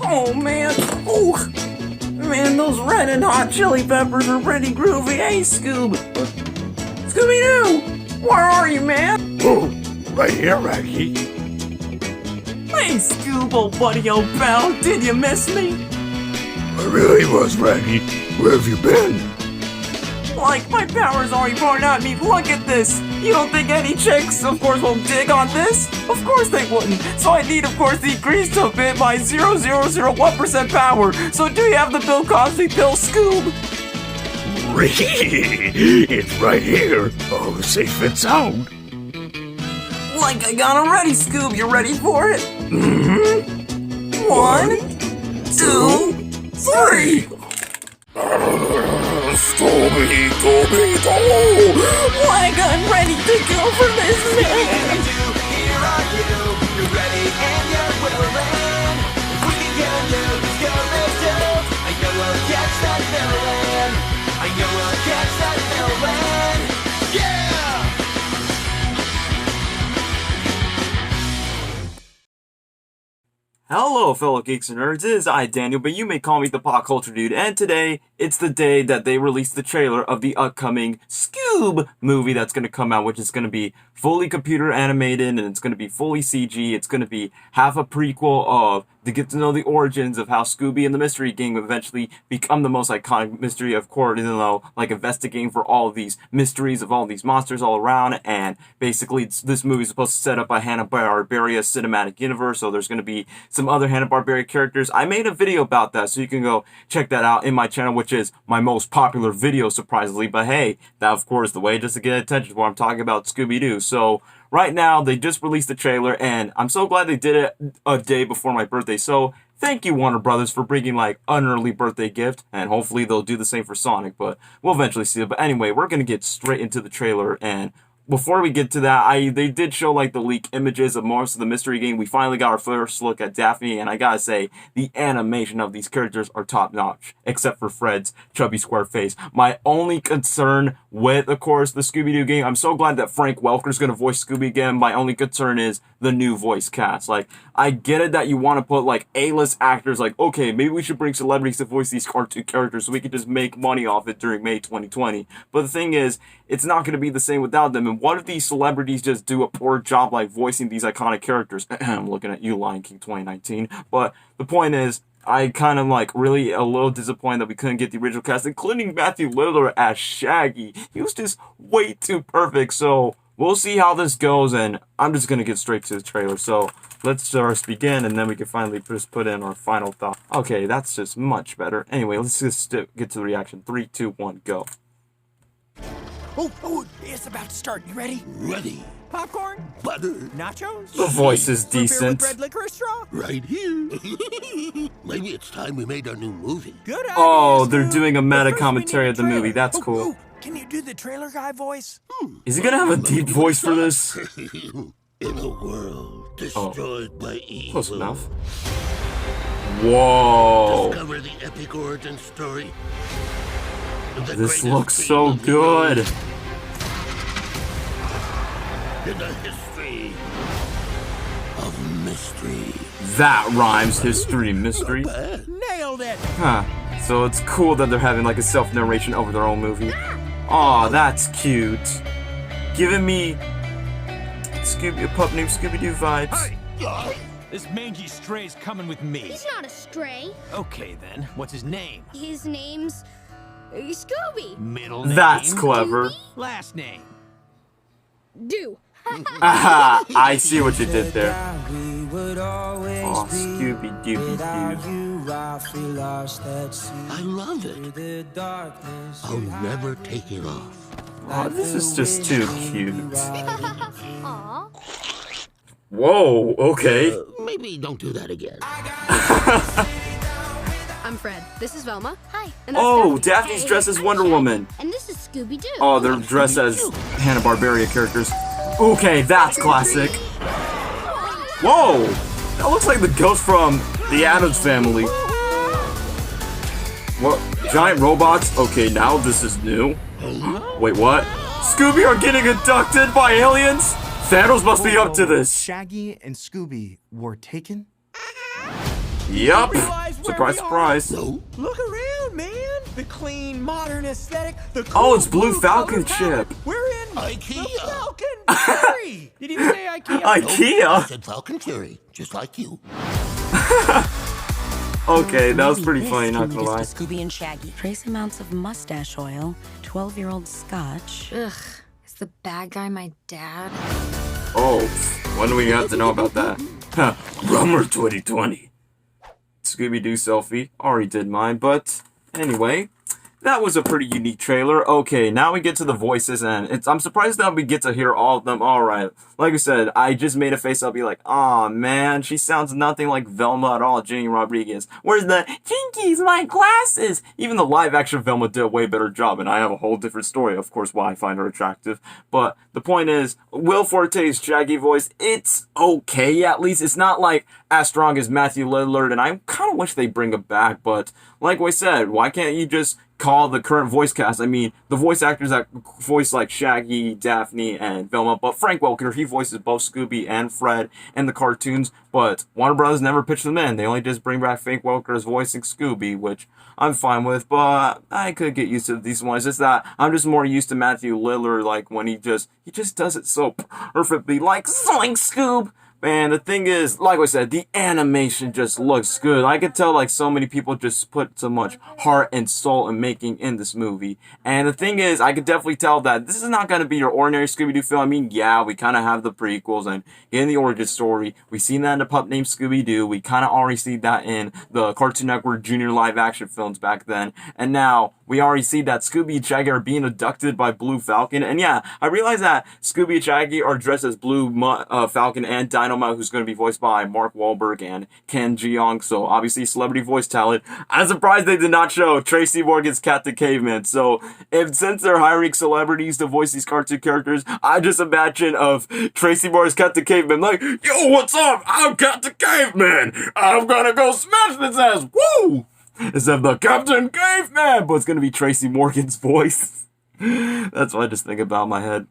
Oh man, oh man, those red and hot chili peppers are pretty groovy. Hey, Scoob, Scooby-Doo, where are you, man? Oh, right here, Raggy. Hey, Scoob, old buddy, old pal, did you miss me? I really was, Raggy. Where have you been? Like, my powers already pouring out at me. Look at this. You don't think any chicks, of course, will dig on this? Of course they wouldn't. So I need, of course, the grease to bit by 0.001% power. So do you have the Bill Cosby pill, Scoob? It's right here. Oh, safe and sound. Like I got it ready, Scoob. You ready for it? Mm-hmm. 1, 2, 3. Scooby-Doo! Like I'm ready to go for this man. Here are you. You're ready and you're willing. We can go Scooby-Doo. I know we'll catch that villain. I know we'll catch that villain. Yeah! Hello, fellow geeks and nerds. It is I, Daniel, but you may call me the Pop Culture Dude. And today, it's the day that they released the trailer of the upcoming Scoob movie that's going to come out, which is going to be fully computer animated and it's going to be fully CG. It's going to be half a prequel of to get to know the origins of how Scooby and the Mystery Gang would eventually become the most iconic mystery of court, you know, like investigating for all of these mysteries of all these monsters all around. And basically, this movie is supposed to set up a Hanna-Barbera cinematic universe, so there's going to be some other Hanna-Barbera characters. I made a video about that, so you can go check that out in my channel, which is my most popular video, surprisingly. But hey, that of course the way just to get attention when I'm talking about Scooby-Doo. So right now, they just released the trailer, and I'm so glad they did it a day before my birthday. So thank you, Warner Brothers, for bringing like an early birthday gift, and hopefully they'll do the same for Sonic, but we'll eventually see it. But anyway, we're gonna get straight into the trailer, and before we get to that, they did show like the leak images of most of the Mystery Gang. We finally got our first look at Daphne, and I gotta say, the animation of these characters are top notch, except for Fred's chubby square face. My only concern with, of course, the Scooby-Doo game, I'm so glad that Frank Welker's gonna voice Scooby again. My only concern is the new voice cast. Like, I get it that you want to put like A-list actors, like, okay, maybe we should bring celebrities to voice these cartoon characters so we can just make money off it during May 2020. But the thing is, it's not going to be the same without them. And what if these celebrities just do a poor job like voicing these iconic characters? I'm looking at you, Lion King 2019. But the point is, I kind of like really a little disappointed that we couldn't get the original cast, including Matthew Lillard as Shaggy. He was just way too perfect. So we'll see how this goes, and I'm just going to get straight to the trailer. So let's first begin, and then we can finally just put in our final thought. Okay, that's just much better. Anyway, let's just get to the reaction. 3, 2, 1, go. Oh, it's about to start. You ready? Ready. Popcorn? Butter. Nachos? The voice is Root beer decent. with red licorice straw? Right here. Maybe it's time we made our new movie. Good idea. Oh, they're doing a But meta first we commentary need of the a trailer. movie. That's Oh, cool. oh, can you do the trailer guy voice? Is he gonna have a deep voice for this? In a world destroyed by evil. Close enough. Whoa. Discover the epic origin story. of the This greatest looks being so of the good. age. In the history of mystery. That rhymes, history, mystery. Bad. Nailed it. Huh. So it's cool that they're having like a self-narration over their own movie. Aw, that's cute. Giving me a pup named Scooby-Doo vibes. This mangy stray's coming with me. He's not a stray. Okay, then. What's his name? His name's Scooby. Middle name? That's clever. Last name? Do. Aha, I see what you did there. Oh, Scooby-Doo. I love it. I'll never take it off. Oh, this is just too cute. Aw. Whoa, okay. Maybe don't do that again. I'm Fred. This is Velma. Hi. And that's Oh, Daphne. Daphne's dressed as Wonder Woman. And this is Scooby-Doo. Oh, they're dressed as Hanna-Barbera characters. Okay, that's classic. Whoa! That looks like the ghost from the Addams Family. What? Giant robots? Okay, now this is new. Wait, what? Scooby are getting abducted by aliens? Thanos must be up to this. Shaggy and Scooby were taken? Yup. Realize where Surprise, we are? surprise. No. Look around, man. The clean, modern aesthetic. The Oh, cool it's Blue Falcon color palette. ship. We're in IKEA. the Falcon Fury. Did you say IKEA? I IKEA. said Falcon Fury, just like you. Okay, that was Maybe pretty this funny, can not lead gonna us lie. to Scooby and Shaggy. Trace amounts of mustache oil, 12-year-old scotch. Ugh. Is the bad guy my dad? Oh, when do we have to know about that? Huh, Rummer 2020. Scooby-Doo selfie. Already did mine, but anyway, that was a pretty unique trailer. Okay, now we get to the voices, and I'm surprised that we get to hear all of them. Alright, like I said, I just made a face, I'll be like, aw man, she sounds nothing like Velma at all, Jenny Rodriguez. Where's the Jinkies, my glasses? Even the live action Velma did a way better job, and I have a whole different story, of course, why I find her attractive. But the point is, Will Forte's Shaggy voice, it's okay at least. It's not like as strong as Matthew Lillard, and I kind of wish they bring it back, but like I said, why can't you just call the current voice cast? I mean, the voice actors that voice like Shaggy, Daphne, and Velma, but Frank Welker, he voices both Scooby and Fred in the cartoons, but Warner Bros. Never pitched them in. They only just bring back Frank Welker as voicing Scooby, which I'm fine with, but I could get used to these ones. It's that I'm just more used to Matthew Lillard, like when he just does it so perfectly, like Zoink Scoob. Man, the thing is, like I said, the animation just looks good. I could tell, like, so many people just put so much heart and soul in making in this movie. And the thing is, I could definitely tell that this is not going to be your ordinary Scooby-Doo film. I mean, yeah, we kind of have the prequels and in the origin story. We've seen that in a pup named Scooby-Doo. We kind of already see that in the Cartoon Network Junior live action films back then. And now, we already see that Scooby and Shaggy are being abducted by Blue Falcon. And yeah, I realize that Scooby and Shaggy are dressed as Blue Falcon and Dynamite, who's going to be voiced by Mark Wahlberg and Ken Jeong. So obviously celebrity voice talent. I'm surprised they did not show Tracy Morgan's Captain Caveman. So since they're hiring celebrities to voice these cartoon characters, I just imagine of Tracy Morgan's Captain Caveman like, yo, what's up? I'm Captain Caveman. I'm gonna go smash this ass. Woo! Instead of the Captain Caveman, but it's gonna be Tracy Morgan's voice. That's what I just think about in my head.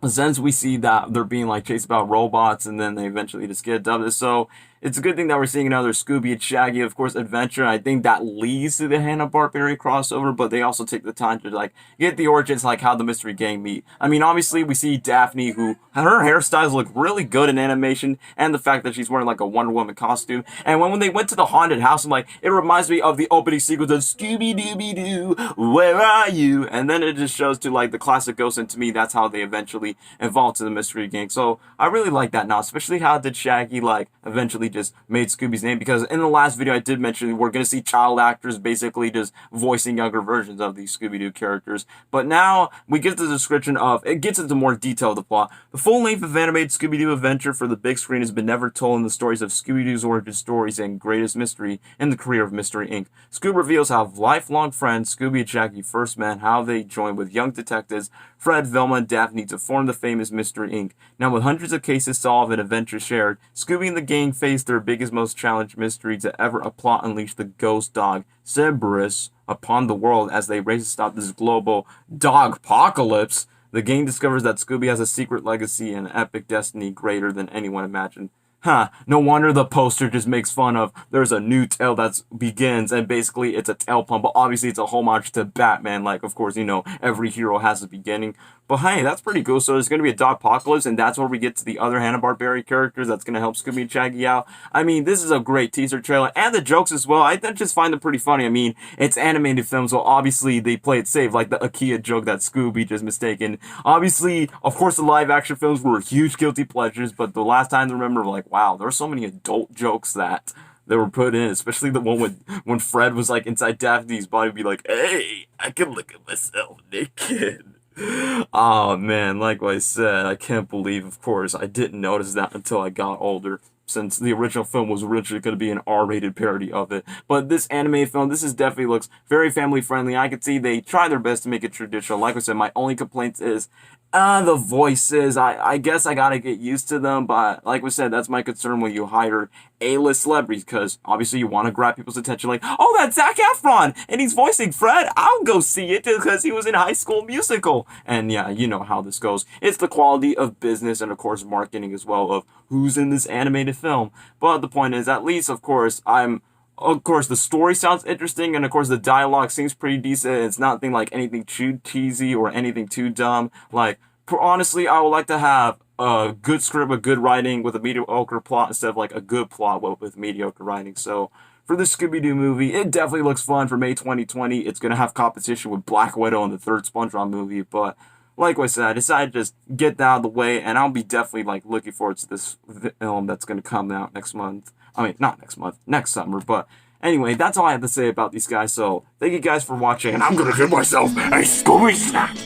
Since we see that they're being like chased about robots and then they eventually just get dubbed, so it's a good thing that we're seeing another Scooby and Shaggy, of course, adventure. I think that leads to the Hanna-Barbera crossover, but they also take the time to like get the origins, like how the Mystery Gang meet. I mean, obviously we see Daphne, who her hairstyles look really good in animation, and the fact that she's wearing like a Wonder Woman costume. And when they went to the haunted house, I'm like, it reminds me of the opening sequence of Scooby-Dooby-Doo, where are you? And then it just shows to like the classic Ghost, and to me, that's how they eventually evolved to the Mystery Gang. So I really like that now, especially how did Shaggy like eventually just made Scooby's name, because in the last video I did mention we're going to see child actors basically just voicing younger versions of these Scooby-Doo characters. But now we get the description of, it gets into more detail of the plot. The full length of animated Scooby-Doo adventure for the big screen has been never told in the stories of Scooby-Doo's origin stories and greatest mystery in the career of Mystery Inc. Scoob reveals how lifelong friends Scooby and Shaggy first met, how they joined with young detectives Fred, Velma, and Daphne to form the famous Mystery Inc. Now, with hundreds of cases solved and adventures shared, Scooby and the gang face their biggest, most challenged mystery to ever a plot unleash the ghost dog, Cerberus, upon the world as they race to stop this global dogpocalypse. The gang discovers that Scooby has a secret legacy and epic destiny greater than anyone imagined. Huh, no wonder the poster just makes fun of there's a new tale that begins, and basically it's a tale pun, but obviously it's a homage to Batman, like, of course, you know, every hero has a beginning. But hey, that's pretty cool. So there's going to be a dogpocalypse, and that's where we get to the other Hanna-Barbera characters that's going to help Scooby and Shaggy out. I mean, this is a great teaser trailer, and the jokes as well. I just find them pretty funny. I mean, it's animated film, so obviously they play it safe, like the IKEA joke that Scooby just mistaken. Obviously, of course, the live action films were huge guilty pleasures, but the last time I remember, like, wow, there are so many adult jokes that they were put in, especially the one when Fred was like inside Daphne's body, be like, hey, I can look at myself naked. Oh man, like I said, I can't believe, of course, I didn't notice that until I got older, since the original film was originally going to be an R-rated parody of it. But this anime film, this is definitely looks very family friendly. I could see they try their best to make it traditional. Like I said, my only complaint is The voices, I guess I gotta get used to them, but like we said, that's my concern when you hire A-list celebrities, because obviously you want to grab people's attention, like, oh, that's Zac Efron, and he's voicing Fred, I'll go see it because he was in High School Musical. And yeah, you know how this goes. It's the quality of business and of course marketing as well of who's in this animated film. But the point is, at least, of course, the story sounds interesting, and of course the dialogue seems pretty decent. It's nothing like anything too cheesy or anything too dumb. Like, honestly, I would like to have a good script with good writing with a mediocre plot instead of like a good plot with mediocre writing. So for the Scooby-Doo movie, it definitely looks fun for May 2020. It's gonna have competition with Black Widow and the third SpongeBob movie, but like I said, I decided to just get that out of the way, and I'll be definitely like looking forward to this film that's gonna come out next month. I mean, not next month, next summer. But anyway, that's all I have to say about these guys. So thank you guys for watching, and I'm gonna give myself a Scooby snack.